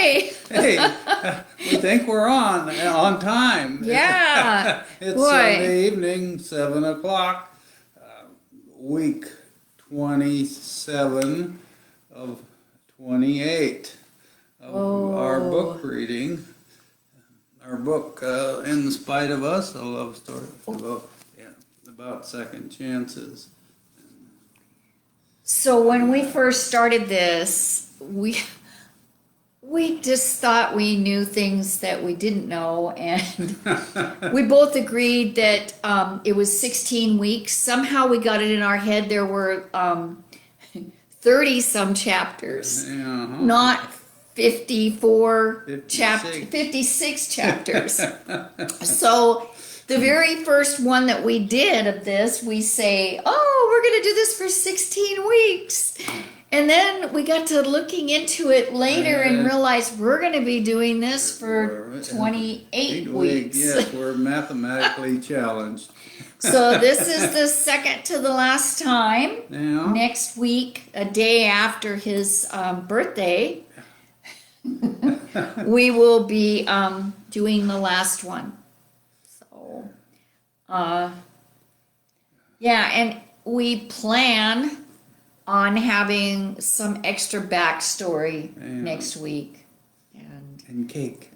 Hey! Hey, we think we're on time. Yeah. It's Boy. Sunday evening, 7 o'clock, week 27 of 28 of our book reading. Our book, In Spite of Us, a love story about second chances. So when we first started this, we just thought we knew things that we didn't know, and we both agreed that it was 16 weeks. Somehow we got it in our head there were 30 some chapters, not 56 chapters. So the very first one that we did of this, we say, oh, we're going to do this for 16 weeks. And then we got to looking into it later and realized we're going to be doing this for 28 weeks. Yes, we're mathematically challenged. So this is the second to the last time. Yeah. Next week, a day after his birthday, we will be doing the last one. So, yeah, and we plan on having some extra backstory next week. And cake.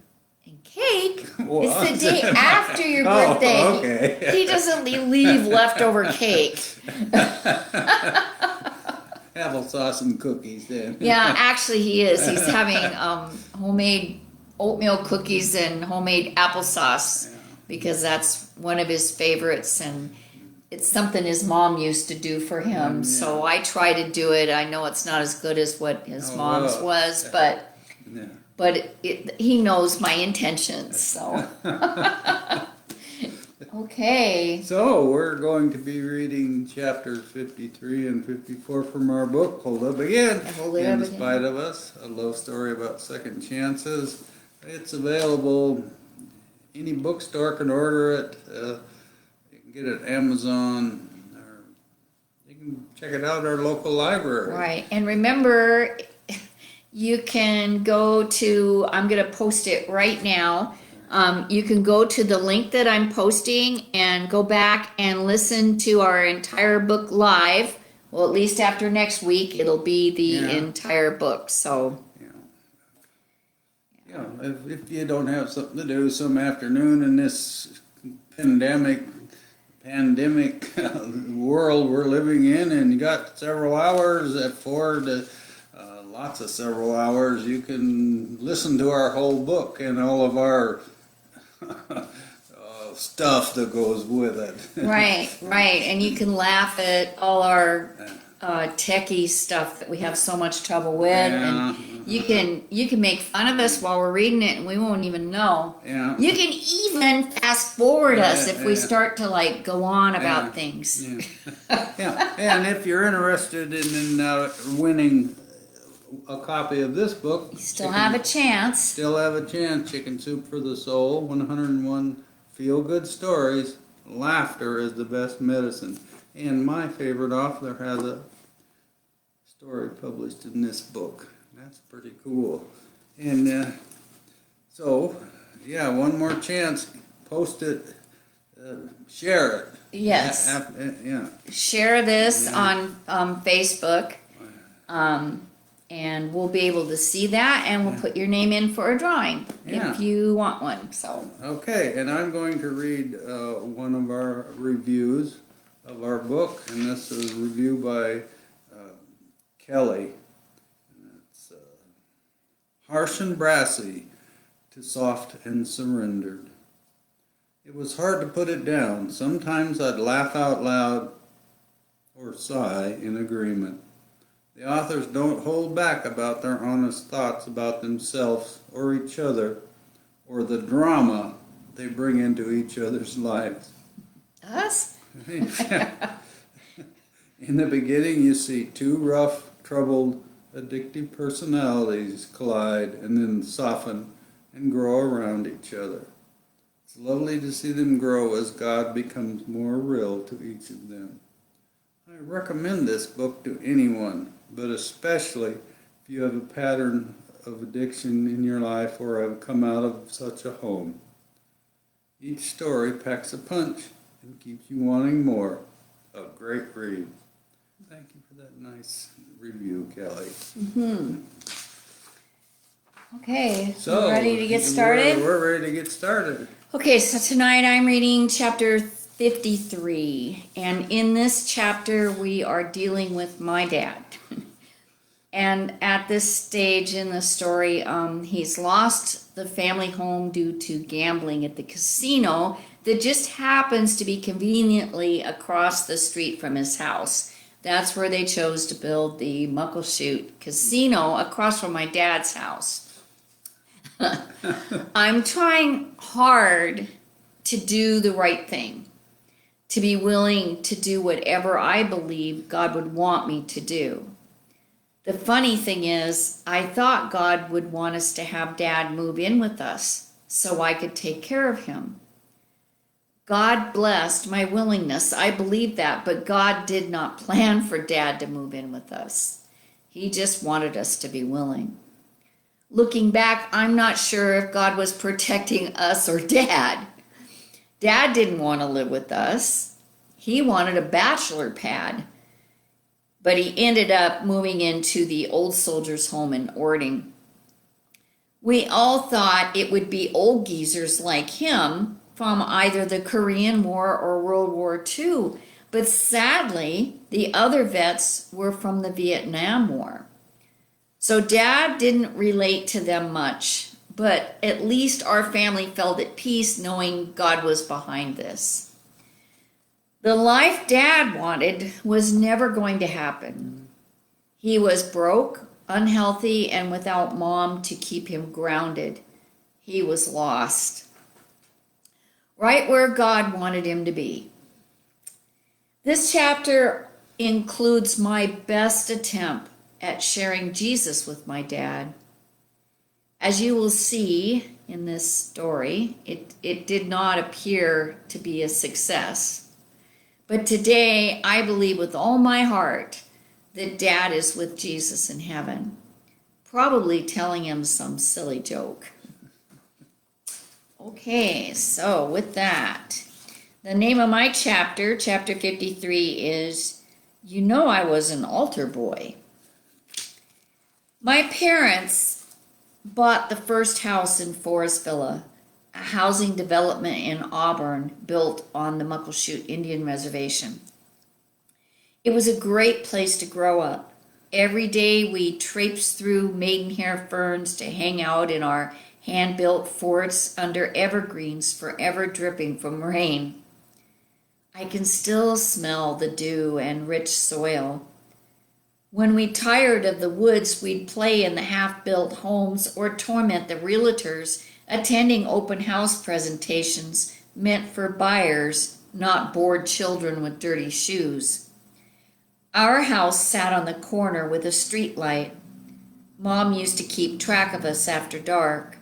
And cake? What? It's the day after your birthday. Oh, okay. He doesn't leave leftover cake. Applesauce and cookies then. Yeah, actually he is. He's having homemade oatmeal cookies and homemade applesauce because that's one of his favorites, and it's something his mom used to do for him. So I try to do it. I know it's not as good as what his mom's was, but he knows my intentions. So okay. So we're going to be reading chapters 53 and 54 from our book, Hold Up Again, In Spite of Us, a love story about second chances. It's available. Any bookstore can order it. You can get it at Amazon, or you can check it out at our local library. Right, and remember, you can go to, I'm going to post it right now. You can go to the link that I'm posting and go back and listen to our entire book live. Well, at least after next week, it'll be the entire book. So, if you don't have something to do some afternoon in this pandemic world we're living in, and you got several hours at 4 to lots of several hours, you can listen to our whole book and all of our stuff that goes with it. Right, and you can laugh at all our techie stuff that we have so much trouble with, and you can make fun of us while we're reading it, and we won't even know. Yeah. You can even fast forward us if we start to go on about things. Yeah, and if you're interested in winning a copy of this book, You still have a chance. Still have a chance. Chicken Soup for the Soul, 101 feel-good stories. Laughter is the best medicine. And my favorite author has a story published in this book. That's pretty cool. And one more chance. Post it. Share it. Yes. Share this on Facebook. And we'll be able to see that, and we'll put your name in for a drawing if you want one. So okay, and I'm going to read one of our reviews of our book, and this is a review by Kelly. It's harsh and brassy to soft and surrendered. It was hard to put it down. Sometimes I'd laugh out loud or sigh in agreement. The authors don't hold back about their honest thoughts about themselves or each other, or the drama they bring into each other's lives. us? In the beginning, you see two rough, troubled, addictive personalities collide and then soften and grow around each other. It's lovely to see them grow as God becomes more real to each of them. I recommend this book to anyone, but especially if you have a pattern of addiction in your life or have come out of such a home. Each story packs a punch and keeps you wanting more. A great read. Thank you for that nice review, Kelly. Okay, So, ready to get started? We're ready to get started. Okay, so tonight I'm reading chapter 53, and in this chapter we are dealing with my dad. And at this stage in the story, he's lost the family home due to gambling at the casino that just happens to be conveniently across the street from his house. That's where they chose to build the Muckleshoot Casino, across from my dad's house. I'm trying hard to do the right thing, to be willing to do whatever I believe God would want me to do. The funny thing is, I thought God would want us to have Dad move in with us so I could take care of him. God blessed my willingness. I believe that, but God did not plan for Dad to move in with us. He just wanted us to be willing. Looking back, I'm not sure if God was protecting us or Dad. Dad didn't want to live with us. He wanted a bachelor pad. But he ended up moving into the old soldiers' home in Orting. We all thought it would be old geezers like him from either the Korean War or World War II. But sadly, the other vets were from the Vietnam War. So Dad didn't relate to them much, but at least our family felt at peace knowing God was behind this. The life Dad wanted was never going to happen. He was broke, unhealthy, and without Mom to keep him grounded. He was lost. Right where God wanted him to be. This chapter includes my best attempt at sharing Jesus with my dad. As you will see in this story, it did not appear to be a success. But today, I believe with all my heart that Dad is with Jesus in heaven, probably telling him some silly joke. Okay, so with that, the name of my chapter, chapter 53, is You Know I Was an Altar Boy. My parents bought the first house in Forest Villa, a housing development in Auburn built on the Muckleshoot Indian Reservation. It was a great place to grow up. Every day we traipsed through maidenhair ferns to hang out in our hand-built forts under evergreens forever dripping from rain. I can still smell the dew and rich soil. When we tired of the woods, we'd play in the half-built homes or torment the realtors attending open house presentations meant for buyers, not bored children with dirty shoes. Our house sat on the corner with a street light. Mom used to keep track of us after dark.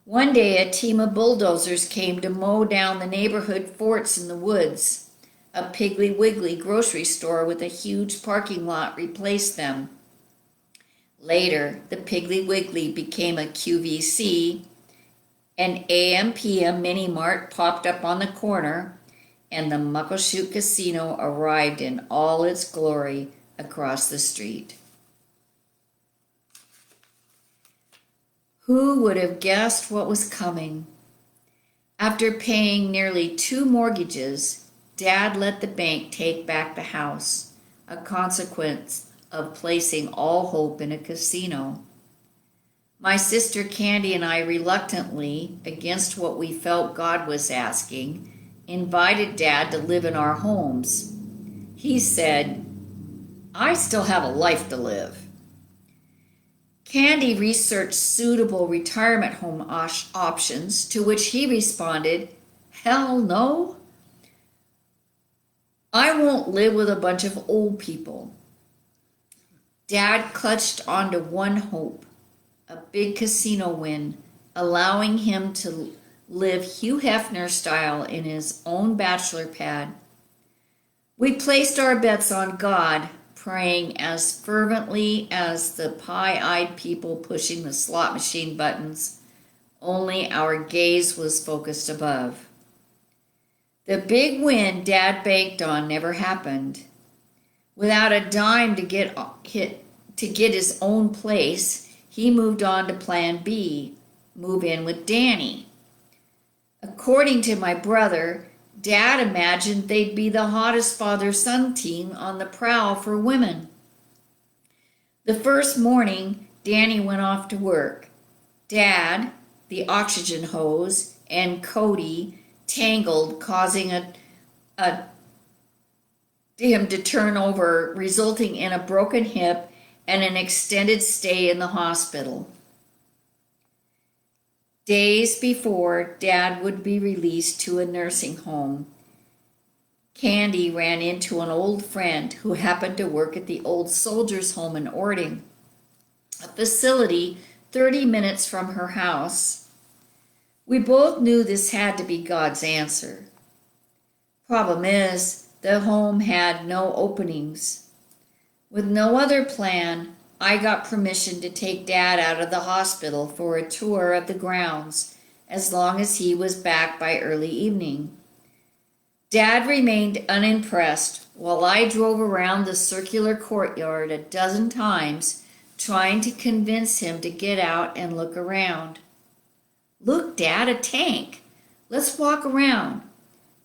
One day a team of bulldozers came to mow down the neighborhood forts in the woods. A Piggly Wiggly grocery store with a huge parking lot replaced them. Later, the Piggly Wiggly became a QVC. An AM/PM mini mart popped up on the corner, and the Muckleshoot Casino arrived in all its glory across the street. Who would have guessed what was coming? After paying nearly 2 mortgages, Dad let the bank take back the house, a consequence of placing all hope in a casino. My sister Candy and I reluctantly, against what we felt God was asking, invited Dad to live in our homes. He said, "I still have a life to live." Candy researched suitable retirement home options, to which he responded, "Hell no. I won't live with a bunch of old people." Dad clutched onto one hope, a big casino win, allowing him to live Hugh Hefner style in his own bachelor pad. We placed our bets on God, praying as fervently as the pie-eyed people pushing the slot machine buttons, only our gaze was focused above. The big win Dad banked on never happened. Without a dime to get his own place, he moved on to plan B, move in with Danny. According to my brother, Dad imagined they'd be the hottest father-son team on the prowl for women. The first morning, Danny went off to work. Dad, the oxygen hose, and Cody tangled, causing him to turn over, resulting in a broken hip and an extended stay in the hospital. Days before Dad would be released to a nursing home, Candy ran into an old friend who happened to work at the Old Soldiers' Home in Orting, a facility 30 minutes from her house. We both knew this had to be God's answer. Problem is, the home had no openings. With no other plan, I got permission to take Dad out of the hospital for a tour of the grounds, as long as he was back by early evening. Dad remained unimpressed while I drove around the circular courtyard a dozen times, trying to convince him to get out and look around. "Look, Dad, a tank. Let's walk around.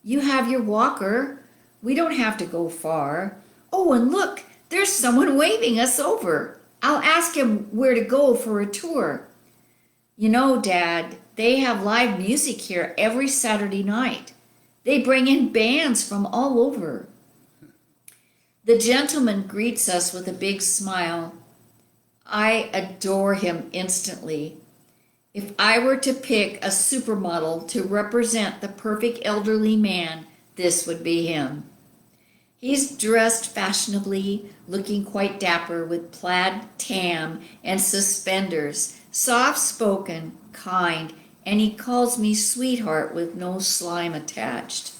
You have your walker. We don't have to go far. Oh, and look, there's someone waving us over. I'll ask him where to go for a tour. You know, Dad, they have live music here every Saturday night. They bring in bands from all over." The gentleman greets us with a big smile. I adore him instantly. If I were to pick a supermodel to represent the perfect elderly man, this would be him. He's dressed fashionably, looking quite dapper with plaid tam and suspenders, soft-spoken, kind, and he calls me sweetheart with no slime attached.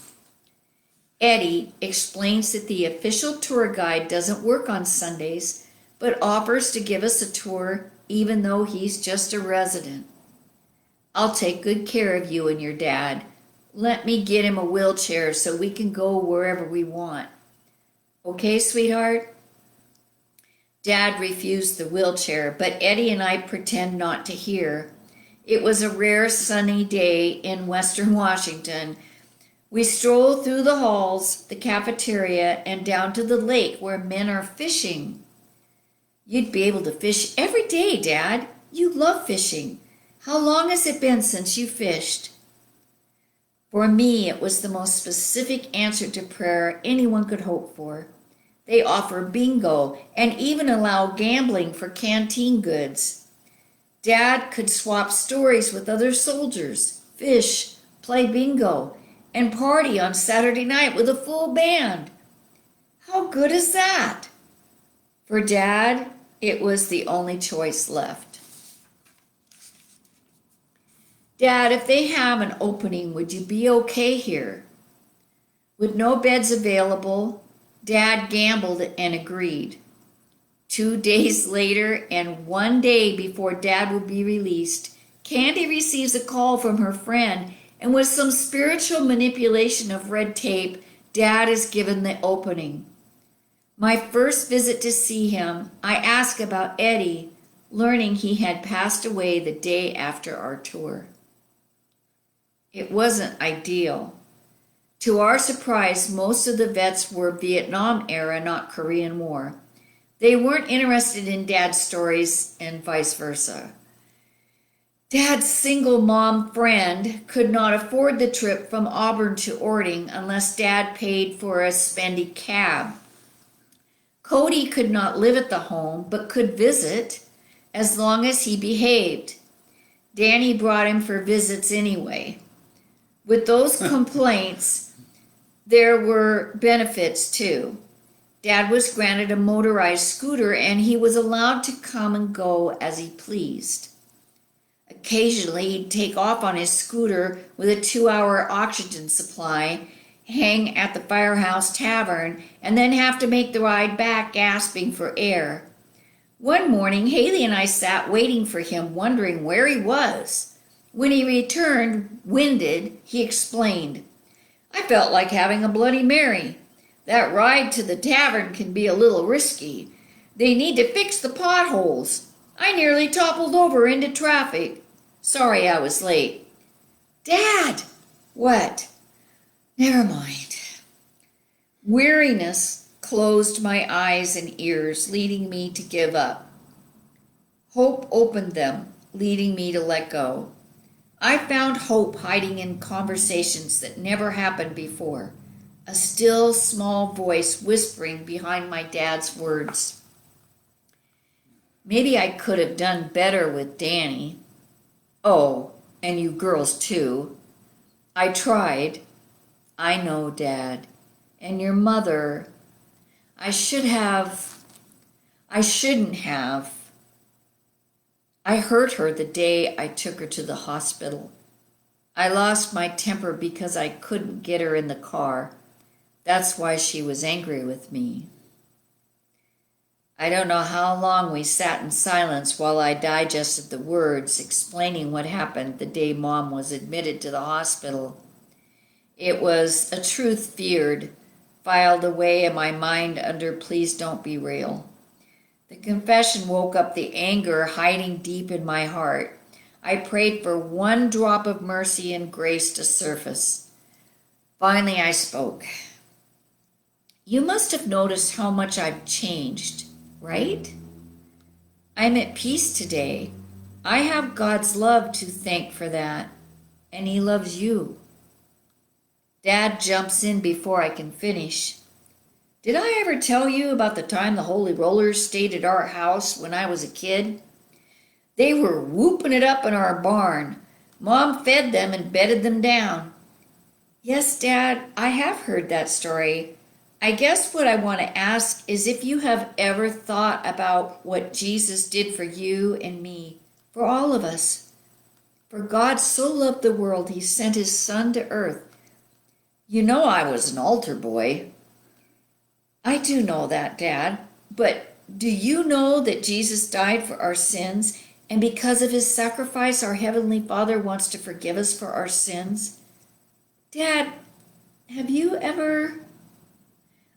Eddie explains that the official tour guide doesn't work on Sundays, but offers to give us a tour even though he's just a resident. "I'll take good care of you and your dad. Let me get him a wheelchair so we can go wherever we want. Okay, sweetheart?" Dad refused the wheelchair, but Eddie and I pretend not to hear. It was a rare sunny day in Western Washington. We strolled through the halls, the cafeteria, and down to the lake where men are fishing. "You'd be able to fish every day, Dad. You love fishing. How long has it been since you fished?" For me, it was the most specific answer to prayer anyone could hope for. They offer bingo and even allow gambling for canteen goods. Dad could swap stories with other soldiers, fish, play bingo, and party on Saturday night with a full band. How good is that? For Dad, it was the only choice left. "Dad, if they have an opening, would you be okay here?" With no beds available, Dad gambled and agreed. 2 days later, and 1 day before Dad would be released, Candy receives a call from her friend, and with some spiritual manipulation of red tape, Dad is given the opening. My first visit to see him, I ask about Eddie, learning he had passed away the day after our tour. It wasn't ideal. To our surprise, most of the vets were Vietnam era, not Korean War. They weren't interested in Dad's stories and vice versa. Dad's single mom friend could not afford the trip from Auburn to Orting unless Dad paid for a spendy cab. Cody could not live at the home but could visit as long as he behaved. Danny brought him for visits anyway. With those complaints, there were benefits too. Dad was granted a motorized scooter and he was allowed to come and go as he pleased. Occasionally, he'd take off on his scooter with a 2-hour oxygen supply. hang at the Firehouse Tavern and then have to make the ride back gasping for air. One morning, Haley and I sat waiting for him, wondering where he was. When he returned, winded, he explained, "I felt like having a Bloody Mary. That ride to the tavern can be a little risky. They need to fix the potholes. I nearly toppled over into traffic. Sorry I was late." "Dad!" "What?" "Never mind." Weariness closed my eyes and ears, leading me to give up. Hope opened them, leading me to let go. I found hope hiding in conversations that never happened before, a still, small voice whispering behind my dad's words. Maybe I could have done better with Danny. Oh, and you girls too. I tried. I know, Dad. And your mother. I shouldn't have. I hurt her the day I took her to the hospital. I lost my temper because I couldn't get her in the car. That's why she was angry with me. I don't know how long we sat in silence while I digested the words, explaining what happened the day Mom was admitted to the hospital. It was a truth feared, filed away in my mind under "please don't be real." The confession woke up the anger hiding deep in my heart. I prayed for one drop of mercy and grace to surface. Finally, I spoke. "You must have noticed how much I've changed, right? I'm at peace today. I have God's love to thank for that, and He loves you." Dad jumps in before I can finish. "Did I ever tell you about the time the Holy Rollers stayed at our house when I was a kid? They were whooping it up in our barn. Mom fed them and bedded them down." "Yes, Dad, I have heard that story. I guess what I want to ask is if you have ever thought about what Jesus did for you and me, for all of us. For God so loved the world, He sent His Son to earth. You know I was an altar boy." "I do know that, Dad. But do you know that Jesus died for our sins, and because of His sacrifice, our Heavenly Father wants to forgive us for our sins? Dad, have you ever..."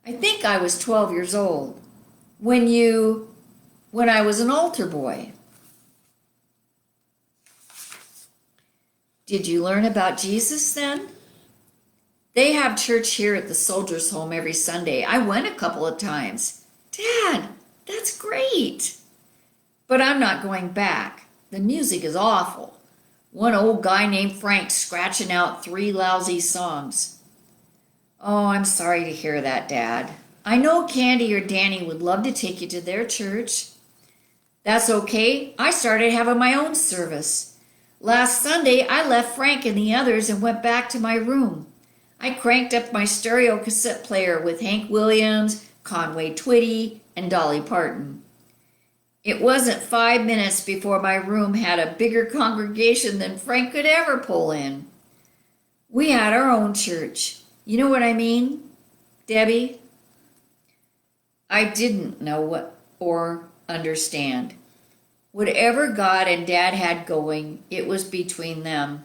I think I was 12 years old when I was an altar boy. "Did you learn about Jesus then?" "They have church here at the Soldiers' Home every Sunday. I went a couple of times." "Dad, that's great." "But I'm not going back. The music is awful. One old guy named Frank scratching out 3 lousy songs." "Oh, I'm sorry to hear that, Dad. I know Candy or Danny would love to take you to their church." "That's okay. I started having my own service. Last Sunday, I left Frank and the others and went back to my room. I cranked up my stereo cassette player with Hank Williams, Conway Twitty, and Dolly Parton. It wasn't 5 minutes before my room had a bigger congregation than Frank could ever pull in. We had our own church. You know what I mean, Debbie?" I didn't know what or understand. Whatever God and Dad had going, it was between them.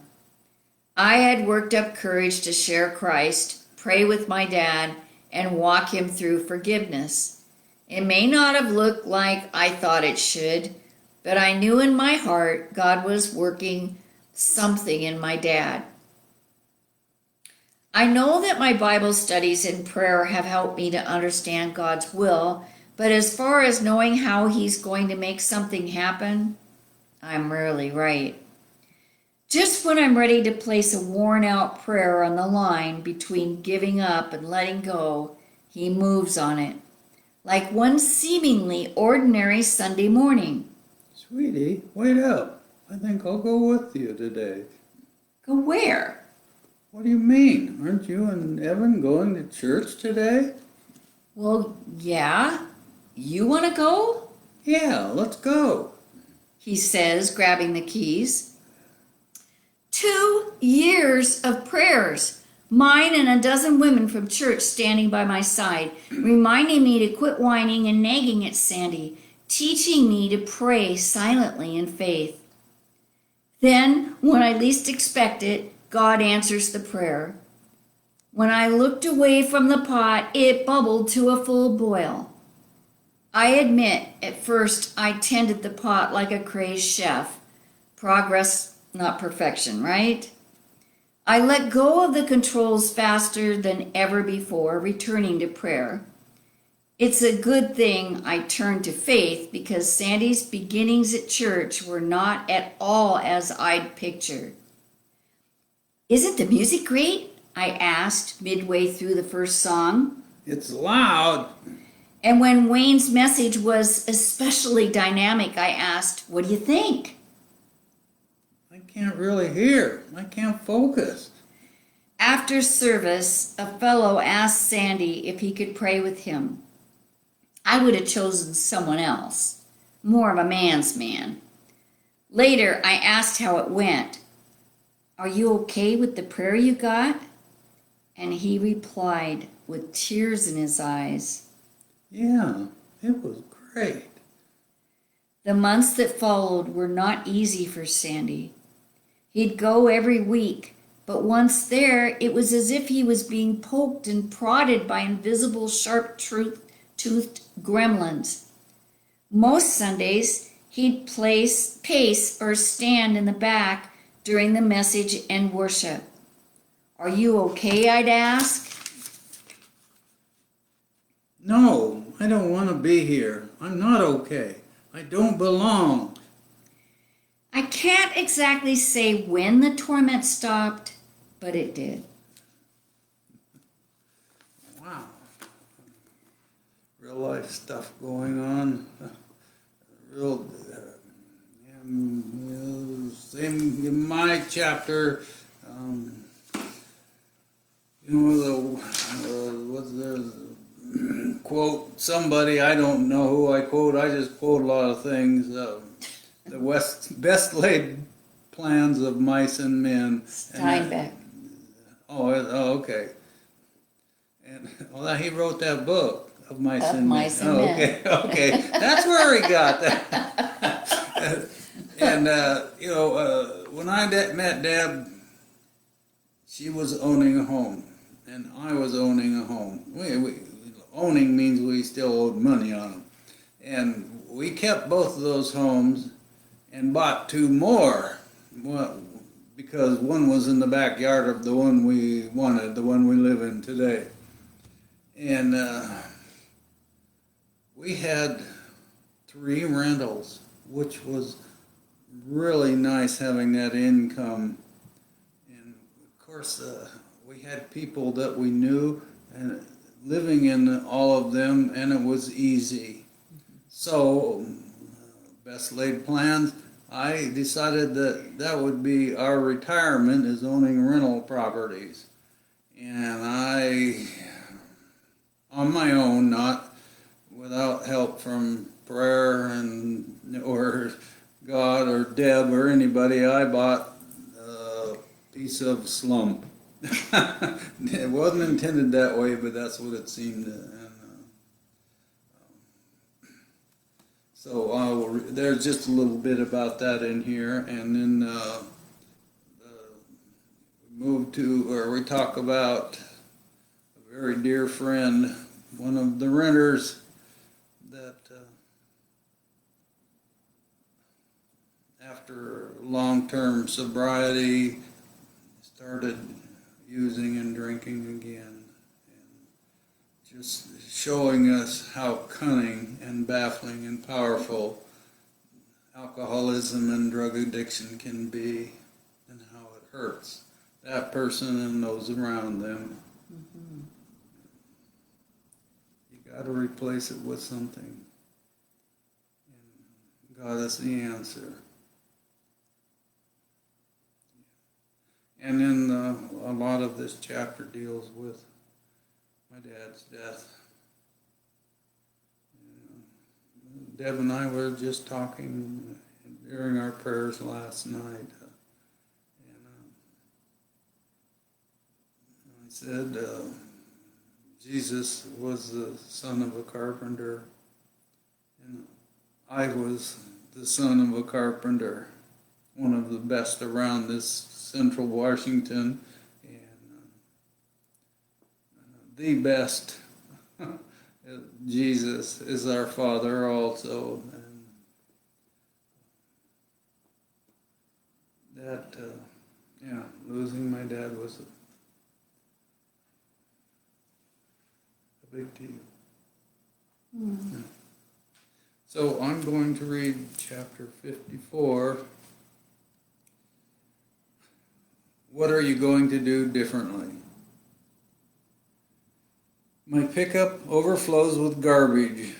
I had worked up courage to share Christ, pray with my dad, and walk him through forgiveness. It may not have looked like I thought it should, but I knew in my heart God was working something in my dad. I know that my Bible studies and prayer have helped me to understand God's will, but as far as knowing how He's going to make something happen, I'm rarely right. Just when I'm ready to place a worn-out prayer on the line between giving up and letting go, He moves on it, like one seemingly ordinary Sunday morning. "Sweetie, wait up. I think I'll go with you today." "Go where?" "What do you mean? Aren't you and Evan going to church today?" "Well, yeah. You want to go?" "Yeah, let's go," he says, grabbing the keys. 2 years of prayers, Mine and a dozen women from church standing by my side, reminding me to quit whining and nagging at Sandy, teaching me to pray silently in faith. Then, when I least expect it, God answers the prayer. When I looked away from the pot, it bubbled to a full boil. I admit, at first, I tended the pot like a crazed chef. Progress, not perfection, right? I let go of the controls faster than ever before, returning to prayer. It's a good thing I turned to faith because Sandy's beginnings at church were not at all as I'd pictured. Isn't the music great? I asked midway through the first song. It's loud. And when Wayne's message was especially dynamic, I asked, what do you think? I can't really hear. I can't focus. After service, a fellow asked Sandy if he could pray with him. I would have chosen someone else, more of a man's man. Later, I asked how it went. Are you okay with the prayer you got? And he replied with tears in his eyes. Yeah, it was great. The months that followed were not easy for Sandy. He'd go every week, but once there, it was as if he was being poked and prodded by invisible sharp-toothed gremlins. Most Sundays, he'd pace or stand in the back during the message and worship. Are you okay, I'd ask? No, I don't want to be here. I'm not okay. I don't belong. I can't exactly say when the torment stopped, but it did. Wow. Real life stuff going on. Real, same in my chapter. What's the quote? Somebody, I don't know who I quote. I just quote a lot of things. The best laid plans of mice and men. Steinbeck. Okay. And well, he wrote that book of mice Of and Mice men. and Okay, Men. okay, that's where he got that. And when I met Deb, she was owning a home, and I was owning a home. Owning means we still owed money on them, and we kept both of those homes and bought two more. Well, because one was in the backyard of the one we wanted, the one we live in today. And we had 3 rentals, which was really nice having that income. And of course, we had people that we knew and living in all of them, and it was easy. So, best laid plans, I decided that would be our retirement, is owning rental properties. And I, on my own, not without help from prayer or God or Deb or anybody, I bought a piece of slump. It wasn't intended that way, but that's what it seemed. So there's just a little bit about that in here, and then we talk about a very dear friend, one of the renters that after long-term sobriety started using and drinking again, and just showing us how cunning and baffling and powerful alcoholism and drug addiction can be, and how it hurts that person and those around them. Mm-hmm. You got to replace it with something, and God is the answer. And then a lot of this chapter deals with my dad's death. Deb and I were just talking during our prayers last night. I said Jesus was the son of a carpenter, and I was the son of a carpenter, one of the best around this central Washington, and the best. Jesus is our Father also, and that, losing my dad was a big deal. Yeah. So I'm going to read chapter 54. What are you going to do differently? My pickup overflows with garbage,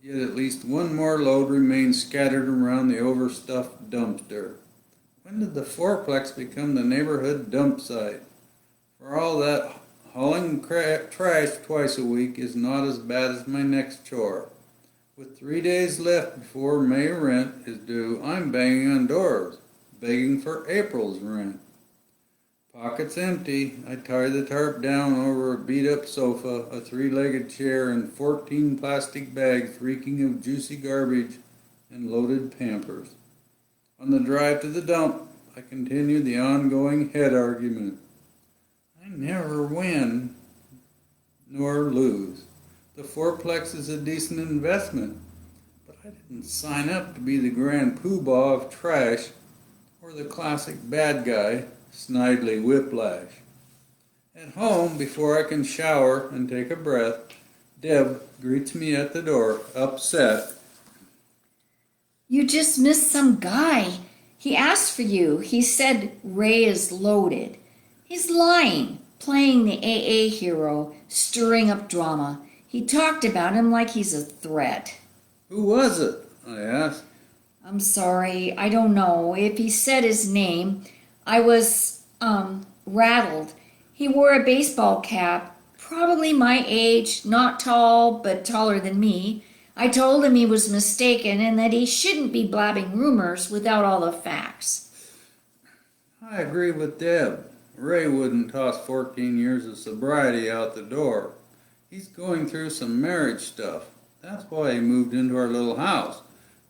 yet at least one more load remains scattered around the overstuffed dumpster. When did the fourplex become the neighborhood dump site? For all that, hauling trash twice a week is not as bad as my next chore. With 3 days left before May rent is due, I'm banging on doors, begging for April's rent. Pockets empty, I tie the tarp down over a beat-up sofa, a 3-legged chair, and 14 plastic bags reeking of juicy garbage and loaded Pampers. On the drive to the dump, I continue the ongoing head argument. I never win nor lose. The fourplex is a decent investment, but I didn't sign up to be the grand poobah of trash or the classic bad guy, Snidely Whiplash. At home, before I can shower and take a breath, Deb greets me at the door, upset. You just missed some guy. He asked for you. He said Ray is loaded. He's lying, playing the AA hero, stirring up drama. He talked about him like he's a threat. Who was it? I asked. I'm sorry, I don't know. If he said his name, I was, rattled. He wore a baseball cap, probably my age, not tall, but taller than me. I told him he was mistaken and that he shouldn't be blabbing rumors without all the facts. I agree with Deb. Ray wouldn't toss 14 years of sobriety out the door. He's going through some marriage stuff. That's why he moved into our little house.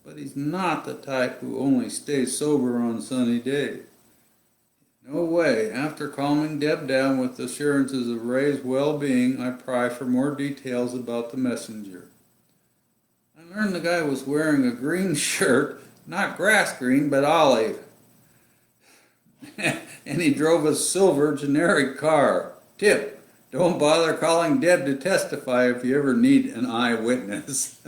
But he's not the type who only stays sober on sunny days. No way. After calming Deb down with assurances of Ray's well-being, I pry for more details about the messenger. I learned the guy was wearing a green shirt, not grass green, but olive. And he drove a silver generic car. Tip, don't bother calling Deb to testify if you ever need an eyewitness.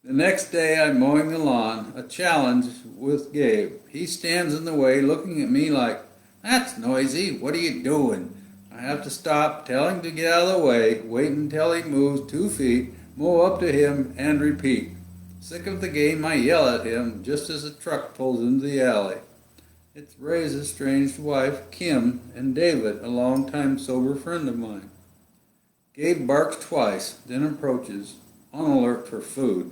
The next day I'm mowing the lawn, a challenge with Gabe. He stands in the way looking at me like, "That's noisy, what are you doing?" I have to stop, tell him to get out of the way, wait until he moves 2 feet, mow up to him, and repeat. Sick of the game, I yell at him just as a truck pulls into the alley. It's Ray's estranged wife, Kim, and David, a longtime sober friend of mine. Gabe barks twice, then approaches, on alert for food.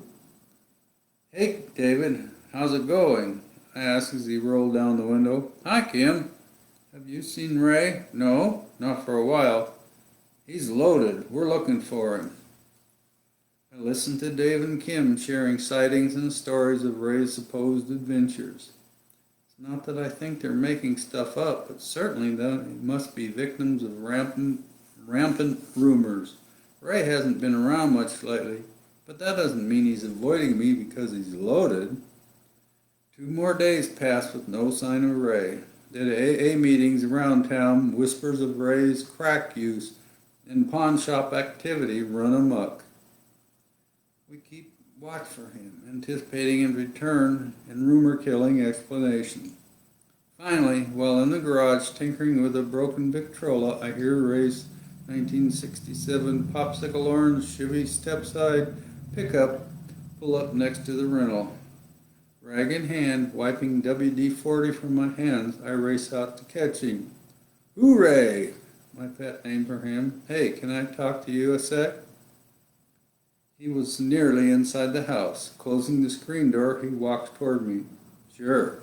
"Hey, David, how's it going?" I asked as he rolled down the window. "Hi, Kim. Have you seen Ray?" "No, not for a while." "He's loaded. We're looking for him." I listened to Dave and Kim sharing sightings and stories of Ray's supposed adventures. It's not that I think they're making stuff up, but certainly they must be victims of rampant rumors. Ray hasn't been around much lately, but that doesn't mean he's avoiding me because he's loaded. 2 more days passed with no sign of Ray. At AA meetings around town, whispers of Ray's crack use and pawn shop activity run amok. We keep watch for him, anticipating his return and rumor-killing explanation. Finally, while in the garage tinkering with a broken Victrola, I hear Ray's 1967 popsicle orange Chevy stepside pickup pull up next to the rental. Rag in hand, wiping WD-40 from my hands, I race out to catch him. "Hooray!" my pet name for him. "Hey, can I talk to you a sec?" He was nearly inside the house. Closing the screen door, he walked toward me. "Sure."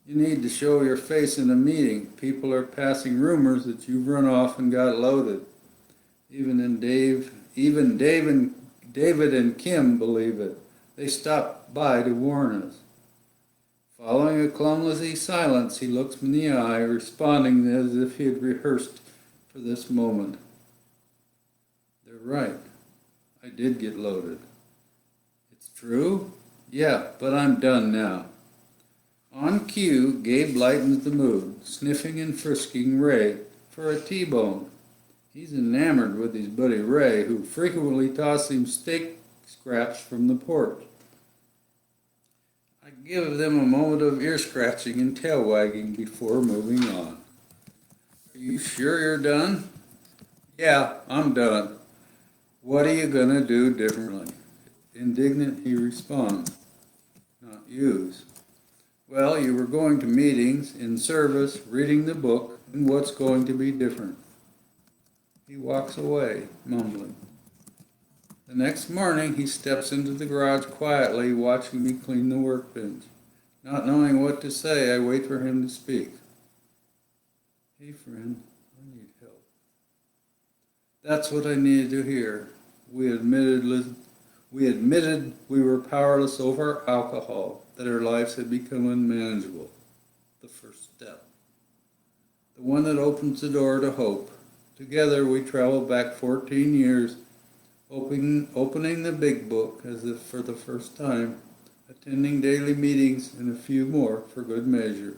You need to show your face in a meeting. People are passing rumors that you've run off and got loaded. Even David and Kim believe it. They stopped by to warn us. Following a clumsy silence, he looks me in the eye, responding as if he had rehearsed for this moment. They're right. I did get loaded. It's true? Yeah, but I'm done now. On cue, Gabe lightens the mood, sniffing and frisking Ray for a T-bone. He's enamored with his buddy Ray, who frequently tosses him steak scraps from the porch. I give them a moment of ear scratching and tail wagging before moving on. Are you sure you're done? Yeah, I'm done. What are you gonna do differently? Indignant, he responds. Not use. Well, you were going to meetings, in service, reading the book, and what's going to be different? He walks away, mumbling. The next morning, he steps into the garage quietly, watching me clean the workbench. Not knowing what to say, I wait for him to speak. Hey, friend, I need help. That's what I needed to hear. We admitted we were powerless over alcohol, that our lives had become unmanageable. The first step. The one that opens the door to hope. Together we traveled back 14 years, opening the big book as if for the first time, attending daily meetings and a few more for good measure.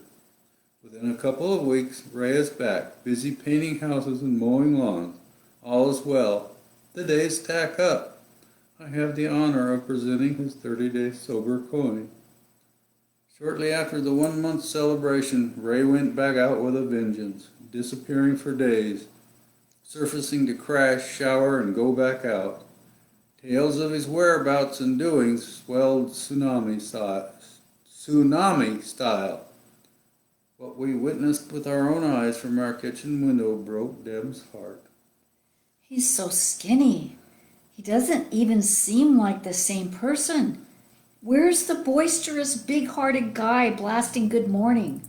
Within a couple of weeks, Ray is back, busy painting houses and mowing lawns. All is well. The days stack up. I have the honor of presenting his 30-day sober coin. Shortly after the 1-month celebration, Ray went back out with a vengeance, disappearing for days, surfacing to crash, shower, and go back out. Tales of his whereabouts and doings swelled tsunami style. What we witnessed with our own eyes from our kitchen window broke Deb's heart. He's so skinny. He doesn't even seem like the same person. Where's the boisterous, big-hearted guy blasting good morning?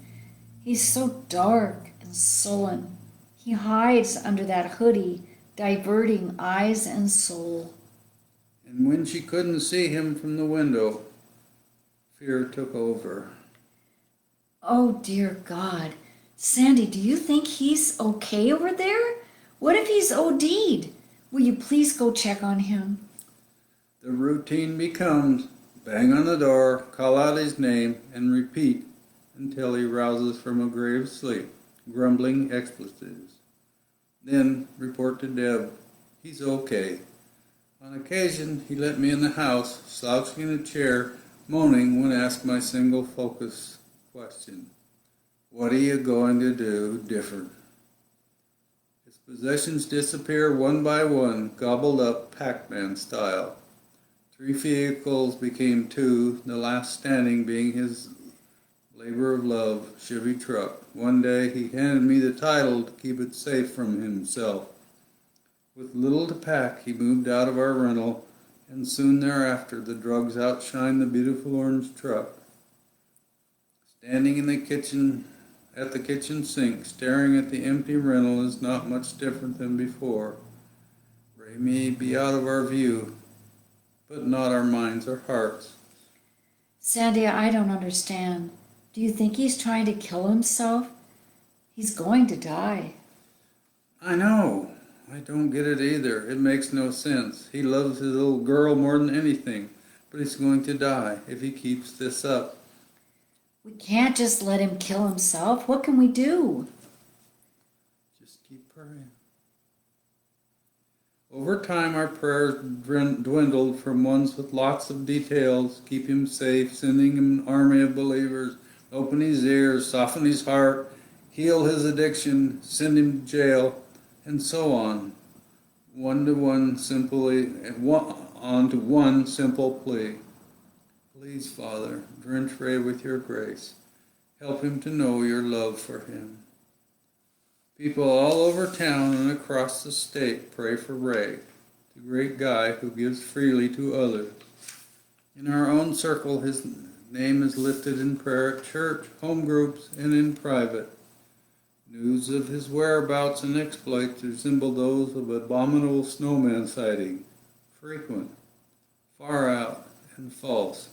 He's so dark and sullen. He hides under that hoodie, diverting eyes and soul. And when she couldn't see him from the window, fear took over. Oh, dear God. Sandy, do you think he's okay over there? What if he's OD'd? Will you please go check on him? The routine becomes bang on the door, call out his name, and repeat until he rouses from a grave sleep, grumbling expletives. Then report to Deb, he's okay. On occasion, he let me in the house, slouching in a chair, moaning when asked my single focus question. What are you going to do different? His possessions disappear one by one, gobbled up Pac-Man style. 3 vehicles became 2, the last standing being his labor of love, Chevy truck. One day he handed me the title to keep it safe from himself. With little to pack, he moved out of our rental, and soon thereafter the drugs outshined the beautiful orange truck. Standing in the kitchen, at the kitchen sink, staring at the empty rental is not much different than before. Ray may be out of our view, but not our minds or hearts. Sandy, I don't understand. Do you think he's trying to kill himself? He's going to die. I know. I don't get it either. It makes no sense. He loves his little girl more than anything, but he's going to die if he keeps this up. We can't just let him kill himself. What can we do? Just keep praying. Over time, our prayers dwindled from ones with lots of details, keep him safe, sending him an army of believers, open his ears, soften his heart, heal his addiction, send him to jail, and so on. On to one simple plea. Please, Father, drench Ray with your grace. Help him to know your love for him. People all over town and across the state pray for Ray, the great guy who gives freely to others. In our own circle, his name is lifted in prayer at church, home groups, and in private. News of his whereabouts and exploits resemble those of abominable snowman sighting, frequent, far out, and false.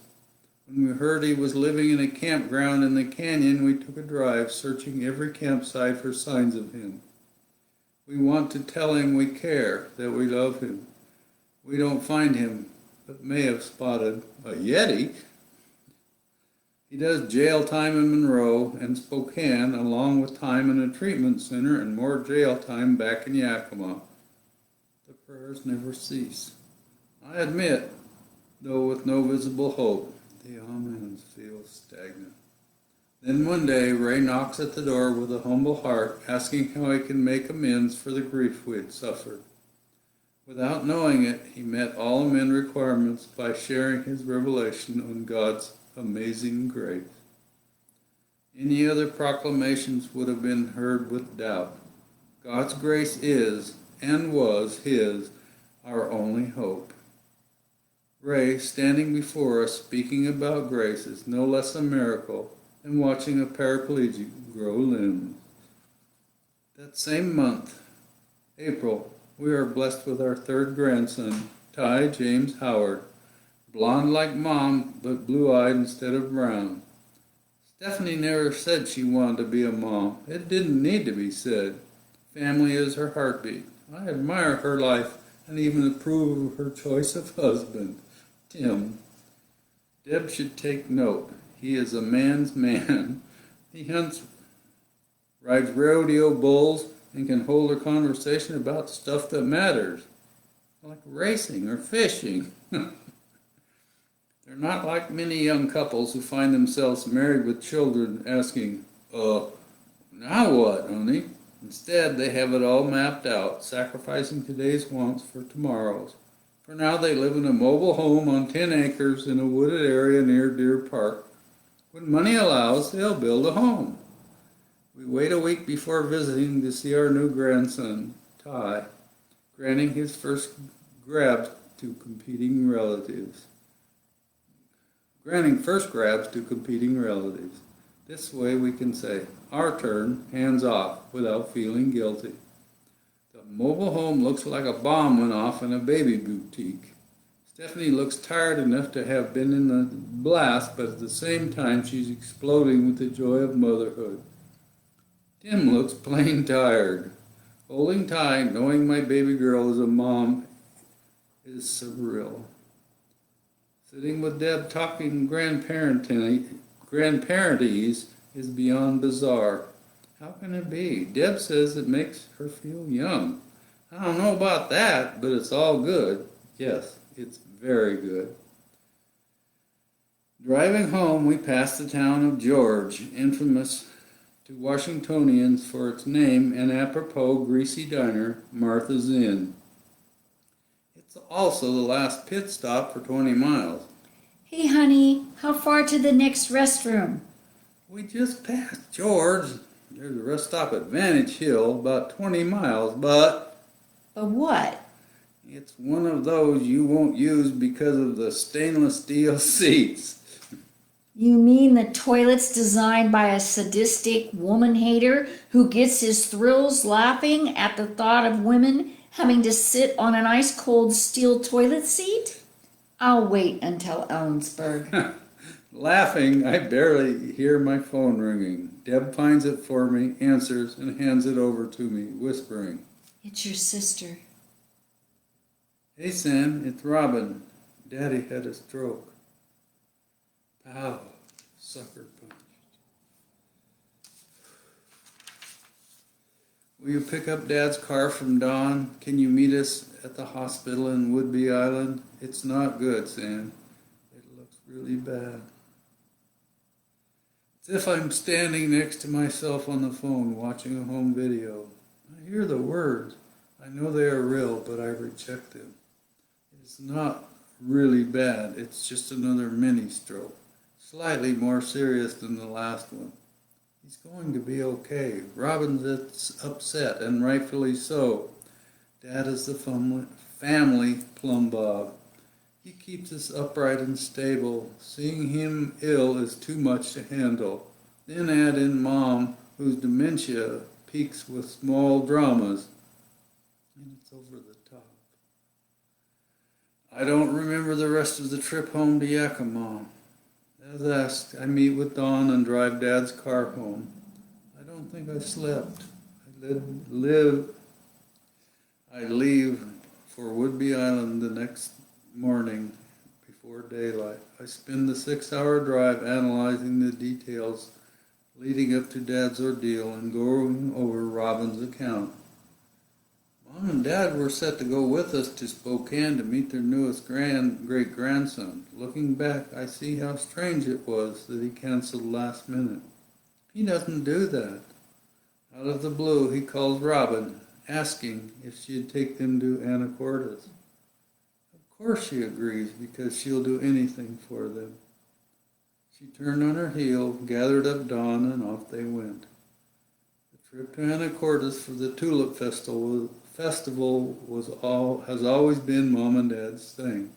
When we heard he was living in a campground in the canyon, we took a drive, searching every campsite for signs of him. We want to tell him we care, that we love him. We don't find him, but may have spotted a Yeti. He does jail time in Monroe and Spokane, along with time in a treatment center and more jail time back in Yakima. The prayers never cease. I admit, though with no visible hope, the amens feel stagnant. Then one day, Ray knocks at the door with a humble heart, asking how he can make amends for the grief we had suffered. Without knowing it, he met all amend requirements by sharing his revelation on God's amazing grace. Any other proclamations would have been heard with doubt. God's grace is, and was, his, our only hope. Ray, standing before us, speaking about grace, is no less a miracle than watching a paraplegic grow limbs. That same month, April, we are blessed with our third grandson, Ty James Howard, blonde like Mom, but blue-eyed instead of brown. Stephanie never said she wanted to be a mom. It didn't need to be said. Family is her heartbeat. I admire her life and even approve of her choice of husband, Tim. Deb should take note. He is a man's man. He hunts, rides rodeo bulls, and can hold a conversation about stuff that matters, like racing or fishing. They're not like many young couples who find themselves married with children asking, now what, honey? Instead, they have it all mapped out, sacrificing today's wants for tomorrow's. For now, they live in a mobile home on 10 acres in a wooded area near Deer Park. When money allows, they'll build a home. We wait a week before visiting to see our new grandson, Ty, granting his first grabs to competing relatives. This way we can say, our turn, hands off, without feeling guilty. The mobile home looks like a bomb went off in a baby boutique. Stephanie looks tired enough to have been in the blast, but at the same time she's exploding with the joy of motherhood. Tim looks plain tired. Holding Ty, knowing my baby girl is a mom, is surreal. Sitting with Deb talking grandparentese is beyond bizarre. How can it be? Deb says it makes her feel young. I don't know about that, but it's all good. Yes, it's very good. Driving home, we passed the town of George, infamous to Washingtonians for its name and apropos greasy diner, Martha's Inn. It's also the last pit stop for 20 miles. Hey, honey, how far to the next restroom? We just passed George. There's a rest stop at Vantage Hill, about 20 miles, but... But what? It's one of those you won't use because of the stainless steel seats. You mean the toilet's designed by a sadistic woman-hater who gets his thrills laughing at the thought of women having to sit on an ice-cold steel toilet seat? I'll wait until Ellensburg. Laughing, I barely hear my phone ringing. Deb finds it for me, answers, and hands it over to me, whispering, It's your sister. Hey Sam, it's Robin. Daddy had a stroke. Pow, sucker punch. Will you pick up Dad's car from Dawn? Can you meet us at the hospital in Woodby Island? It's not good, Sam. It looks really bad. It's as if I'm standing next to myself on the phone watching a home video. I hear the words. I know they are real, but I reject them. It's not really bad. It's just another mini stroke. Slightly more serious than the last one. He's going to be okay. Robin's upset, and rightfully so. Dad is the family plumb bob. He keeps us upright and stable. Seeing him ill is too much to handle. Then add in Mom, whose dementia peaks with small dramas, and it's over the top. I don't remember the rest of the trip home to Yakima. As asked, I meet with Dawn and drive Dad's car home. I don't think I slept. I leave for Woodby Island the next morning before daylight. I spend the 6-hour drive analyzing the details leading up to Dad's ordeal and going over Robin's account. Mom and Dad were set to go with us to Spokane to meet their newest great-grandson. Looking back, I see how strange it was that he canceled last minute. He doesn't do that. Out of the blue, he calls Robin, asking if she'd take them to Anacortes. Of course she agrees, because she'll do anything for them. She turned on her heel, gathered up Dawn, and off they went. The trip to Anacortes for the Tulip Festival has always been Mom and Dad's thing.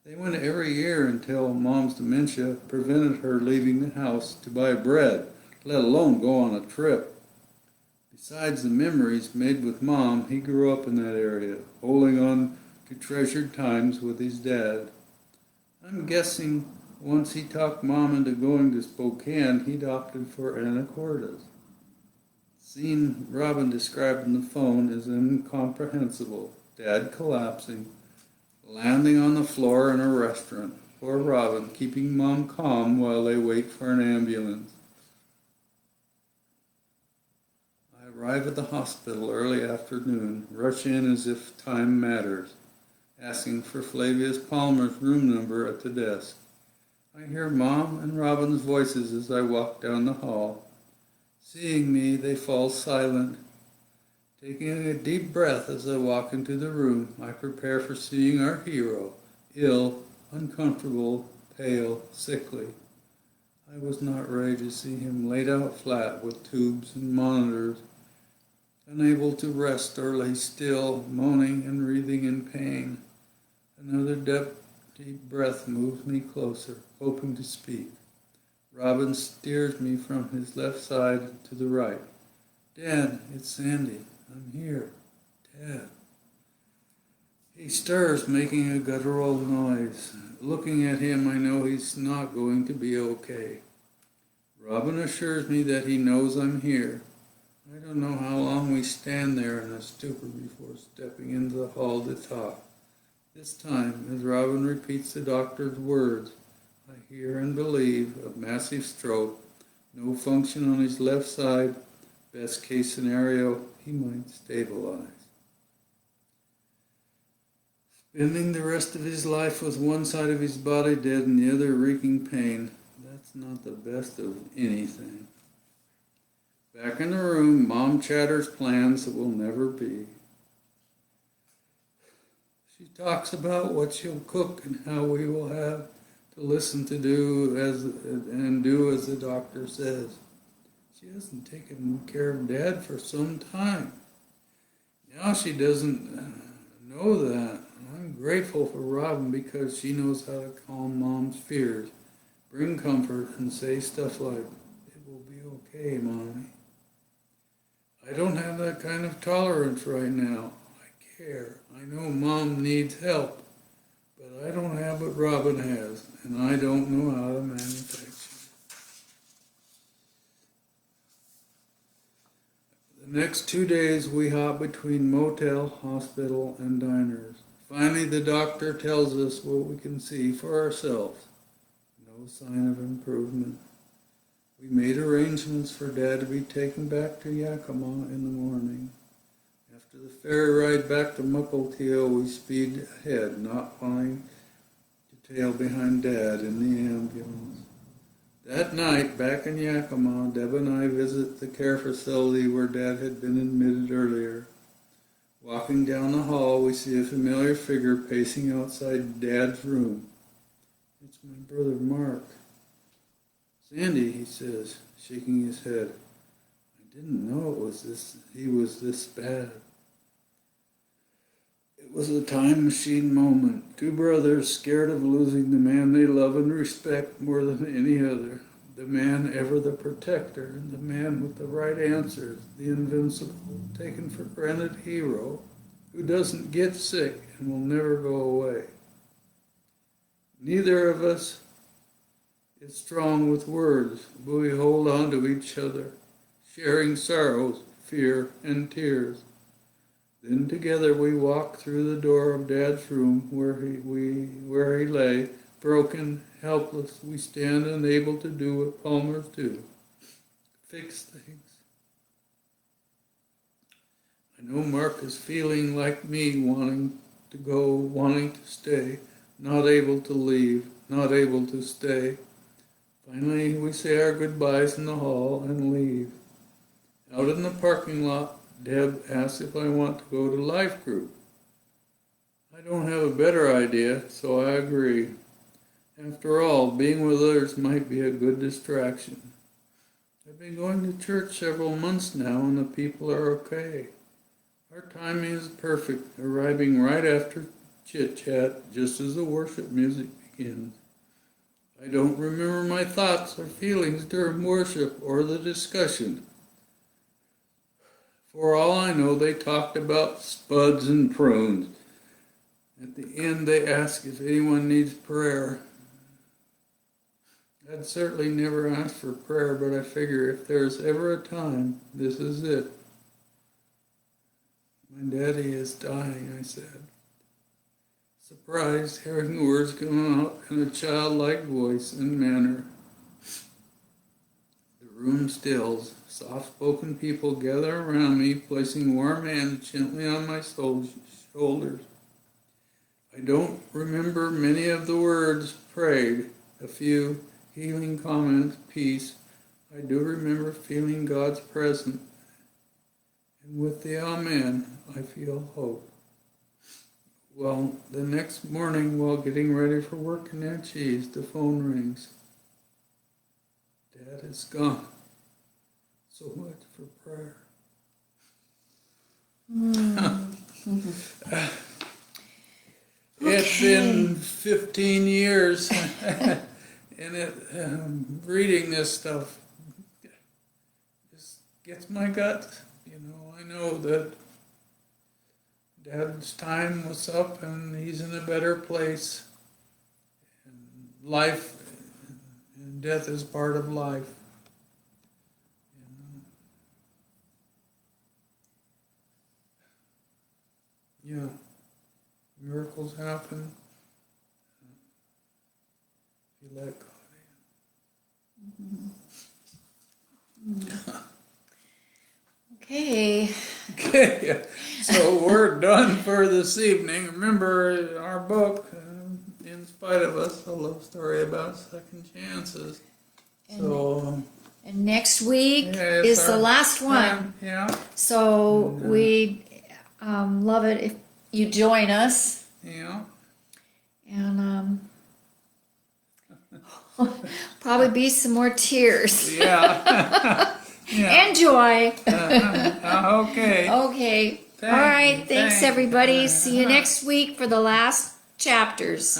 They went every year until Mom's dementia prevented her leaving the house to buy bread, let alone go on a trip. Besides the memories made with Mom, he grew up in that area, holding on to treasured times with his dad. I'm guessing once he talked Mom into going to Spokane, he'd opted for Anacortes. The scene Robin described on the phone is incomprehensible. Dad collapsing, landing on the floor in a restaurant. Poor Robin, keeping Mom calm while they wait for an ambulance. I arrive at the hospital early afternoon, rush in as if time matters, asking for Flavius Palmer's room number at the desk. I hear Mom and Robin's voices as I walk down the hall. Seeing me, they fall silent. Taking a deep breath as I walk into the room, I prepare for seeing our hero, ill, uncomfortable, pale, sickly. I was not ready to see him laid out flat with tubes and monitors, unable to rest or lay still, moaning and writhing in pain. Another deep breath moves me closer, hoping to speak. Robin steers me from his left side to the right. Dad, it's Sandy. I'm here. Dad. He stirs, making a guttural noise. Looking at him, I know he's not going to be okay. Robin assures me that he knows I'm here. I don't know how long we stand there in a stupor before stepping into the hall to talk. This time, as Robin repeats the doctor's words, I hear and believe a massive stroke, no function on his left side, best case scenario, he might stabilize. Spending the rest of his life with one side of his body dead and the other wreaking pain, that's not the best of anything. Back in the room, Mom chatters plans that will never be. She talks about what she'll cook and how we will have to listen to do as the doctor says. She hasn't taken care of Dad for some time. Now she doesn't know that. I'm grateful for Robin because she knows how to calm Mom's fears, bring comfort, and say stuff like, "It will be okay, Mommy." I don't have that kind of tolerance right now. I care. I know Mom needs help, but I don't have what Robin has, and I don't know how to manufacture it. The next 2 days we hop between motel, hospital, and diners. Finally, the doctor tells us what we can see for ourselves. No sign of improvement. We made arrangements for Dad to be taken back to Yakima in the morning. After the ferry ride back to Mukilteo, we speed ahead, not wanting to tail behind Dad in the ambulance. That night, back in Yakima, Deb and I visit the care facility where Dad had been admitted earlier. Walking down the hall, we see a familiar figure pacing outside Dad's room. It's my brother Mark. "Sandy," he says, shaking his head. "I didn't know he was this bad." It was a time machine moment. Two brothers scared of losing the man they love and respect more than any other. The man ever the protector, and the man with the right answers, the invincible, taken for granted hero, who doesn't get sick and will never go away. Neither of us is strong with words, but we hold on to each other, sharing sorrows, fear, and tears. Then together we walk through the door of Dad's room where he lay, broken, helpless. We stand unable to do what Palmers do, fix things. I know Mark is feeling like me, wanting to go, wanting to stay, not able to leave, not able to stay. Finally, we say our goodbyes in the hall and leave. Out in the parking lot, Deb asks if I want to go to Life Group. I don't have a better idea, so I agree. After all, being with others might be a good distraction. I've been going to church several months now, and the people are okay. Our timing is perfect, arriving right after chit-chat, just as the worship music begins. I don't remember my thoughts or feelings during worship or the discussion. For all I know, they talked about spuds and prunes. At the end, they asked if anyone needs prayer. I'd certainly never asked for prayer, but I figure if there's ever a time, this is it. My daddy is dying, I said. Surprised, hearing the words come out in a childlike voice and manner. The room stills. Soft-spoken people gather around me, placing warm hands gently on my shoulders. I don't remember many of the words prayed, a few healing comments, peace. I do remember feeling God's presence, and with the Amen, I feel hope. Well, the next morning, while getting ready for work in Aunt Cheese, the phone rings. Dad is gone. So much for prayer. It's been 15 years, and reading this stuff just gets my gut. You know, I know that Dad's time was up, and he's in a better place. And life and death is part of life. Yeah, miracles happen. If you let God in. Okay. Okay, so we're done for this evening. Remember our book, In Spite of Us, a love story about second chances. And next week is the last one. Yeah. So we love it if you join us. Yeah. And probably be some more tears. Yeah. Yeah. And joy. Okay. Okay. All right. Thanks everybody. See you next week for the last chapters.